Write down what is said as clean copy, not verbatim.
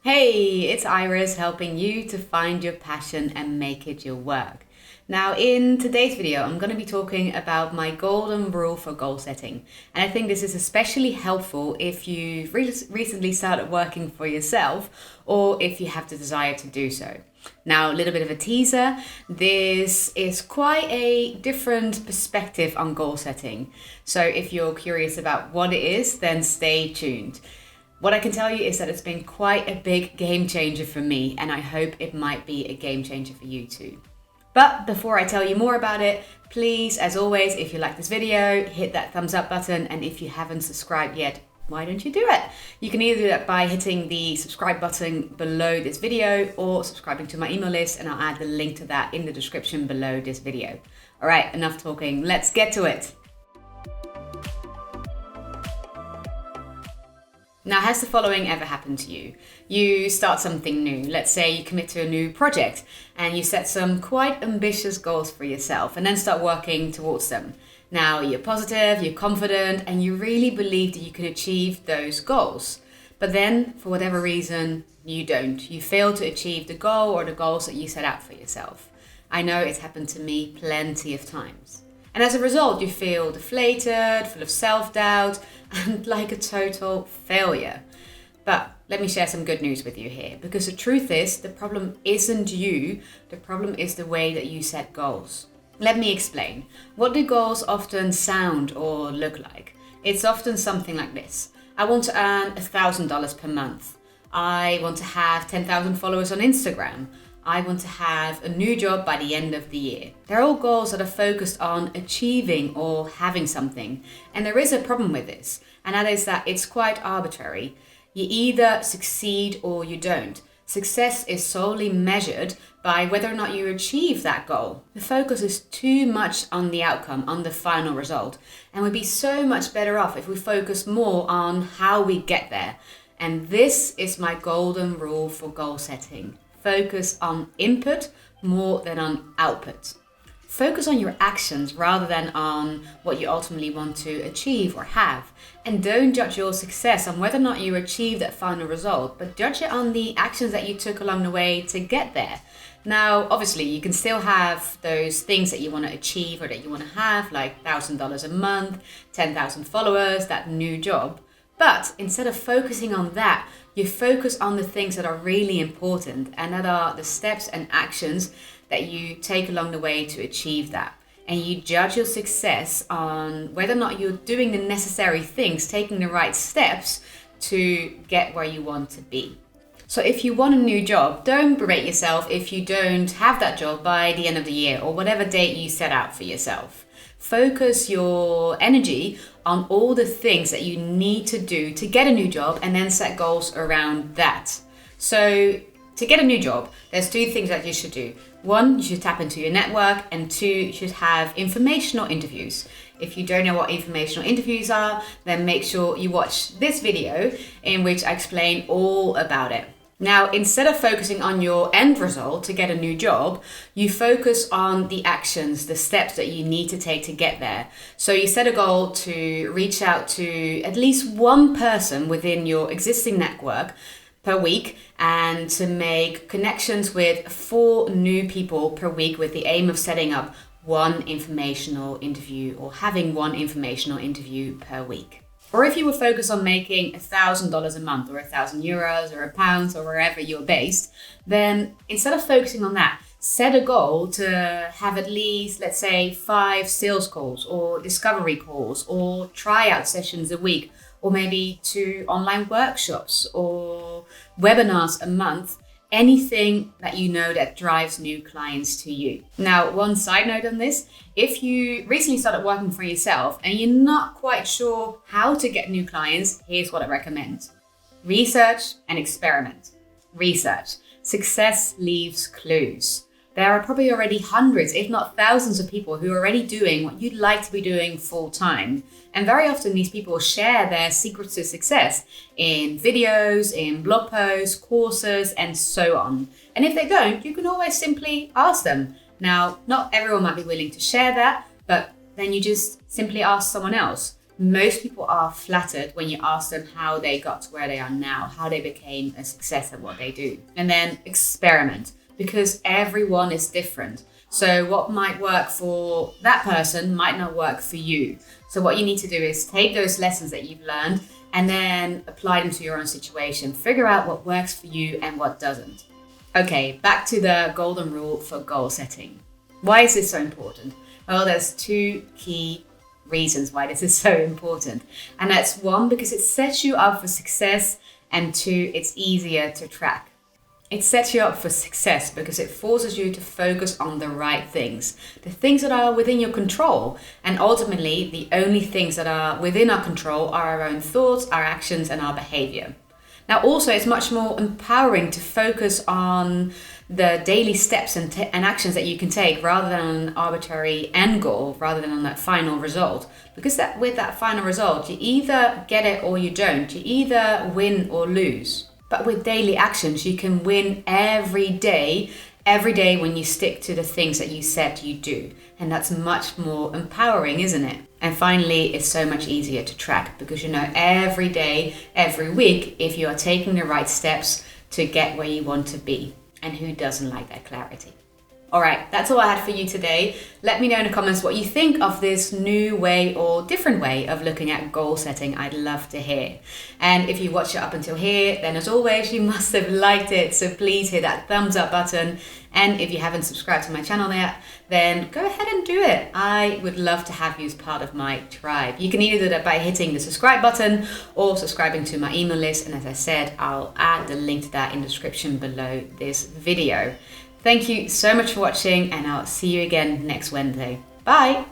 Hey, it's Iris helping you to find your passion and make it your work. Now, in today's video, I'm going to be talking about my golden rule for goal setting. And I think this is especially helpful if you've recently started working for yourself or if you have the desire to do so. Now, a little bit of a teaser. This is quite a different perspective on goal setting. So if you're curious about what it is, then stay tuned. What I can tell you is that it's been quite a big game changer for me, and I hope it might be a game changer for you too. But before I tell you more about it, please, as always, if you like this video, hit that thumbs up button, and if you haven't subscribed yet, why don't you do it? You can either do that by hitting the subscribe button below this video or subscribing to my email list, and I'll add the link to that in the description below this video. All right, enough talking, let's get to it. Now, has the following ever happened to you? You start something new. Let's say you commit to a new project and you set some quite ambitious goals for yourself and then start working towards them. Now, you're positive, you're confident, and you really believe that you can achieve those goals. But then, for whatever reason, you don't. You fail to achieve the goal or the goals that you set out for yourself. I know it's happened to me plenty of times. And as a result, you feel deflated, full of self-doubt, and like a total failure. But let me share some good news with you here, because the truth is, the problem isn't you, the problem is the way that you set goals. Let me explain. What do goals often sound or look like? It's often something like this. I want to earn $1,000 per month. I want to have 10,000 followers on Instagram. I want to have a new job by the end of the year. They're all goals that are focused on achieving or having something. And there is a problem with this, and that is that it's quite arbitrary. You either succeed or you don't. Success is solely measured by whether or not you achieve that goal. The focus is too much on the outcome, on the final result. And we'd be so much better off if we focus more on how we get there. And this is my golden rule for goal setting. Focus on input more than on output. Focus on your actions rather than on what you ultimately want to achieve or have. And don't judge your success on whether or not you achieve that final result, but judge it on the actions that you took along the way to get there. Now, obviously, you can still have those things that you want to achieve or that you want to have, like $1,000 a month, 10,000 followers, that new job. But instead of focusing on that, you focus on the things that are really important, and that are the steps and actions that you take along the way to achieve that. And you judge your success on whether or not you're doing the necessary things, taking the right steps to get where you want to be. So if you want a new job, don't berate yourself if you don't have that job by the end of the year or whatever date you set out for yourself. Focus your energy on all the things that you need to do to get a new job, and then set goals around that. So to get a new job, there's two things that you should do. One, you should tap into your network, and two, you should have informational interviews. If you don't know what informational interviews are, then make sure you watch this video in which I explain all about it. Now, instead of focusing on your end result to get a new job, you focus on the actions, the steps that you need to take to get there. So you set a goal to reach out to at least one person within your existing network per week, and to make connections with 4 new people per week with the aim of setting up one informational interview or having one informational interview per week. Or if you were focused on making $1,000 a month or 1,000 euros or £1 or wherever you're based, then instead of focusing on that, set a goal to have at least, let's say, 5 sales calls or discovery calls or tryout sessions a week, or maybe 2 online workshops or webinars a month. Anything that you know that drives new clients to you. Now, one side note on this, if you recently started working for yourself and you're not quite sure how to get new clients, here's what I recommend. Research and experiment. Research. Success leaves clues. There are probably already hundreds, if not thousands of people who are already doing what you'd like to be doing full time. And very often these people share their secrets to success in videos, in blog posts, courses, and so on. And if they don't, you can always simply ask them. Now, not everyone might be willing to share that, but then you just simply ask someone else. Most people are flattered when you ask them how they got to where they are now, how they became a success at what they do. And then experiment, because everyone is different. So what might work for that person might not work for you. So what you need to do is take those lessons that you've learned and then apply them to your own situation. Figure out what works for you and what doesn't. Okay, back to the golden rule for goal setting. Why is this so important? Well, there's two key reasons why this is so important. And that's one, because it sets you up for success, and two, it's easier to track. It sets you up for success because it forces you to focus on the right things, the things that are within your control. And ultimately, the only things that are within our control are our own thoughts, our actions, and our behavior. Now, also, it's much more empowering to focus on the daily steps and actions that you can take rather than an arbitrary end goal, rather than on that final result. Because with that final result, you either get it or you don't. You either win or lose. But with daily actions, you can win every day when you stick to the things that you said you do. And that's much more empowering, isn't it? And finally, it's so much easier to track because you know every day, every week, if you are taking the right steps to get where you want to be. And who doesn't like that clarity? All right, that's all I had for you today. Let me know in the comments what you think of this new way or different way of looking at goal setting. I'd love to hear. And if you watched it up until here, then as always, you must have liked it. So please hit that thumbs up button. And if you haven't subscribed to my channel yet, then go ahead and do it. I would love to have you as part of my tribe. You can either do that by hitting the subscribe button or subscribing to my email list. And as I said, I'll add the link to that in the description below this video. Thank you so much for watching, and I'll see you again next Wednesday. Bye!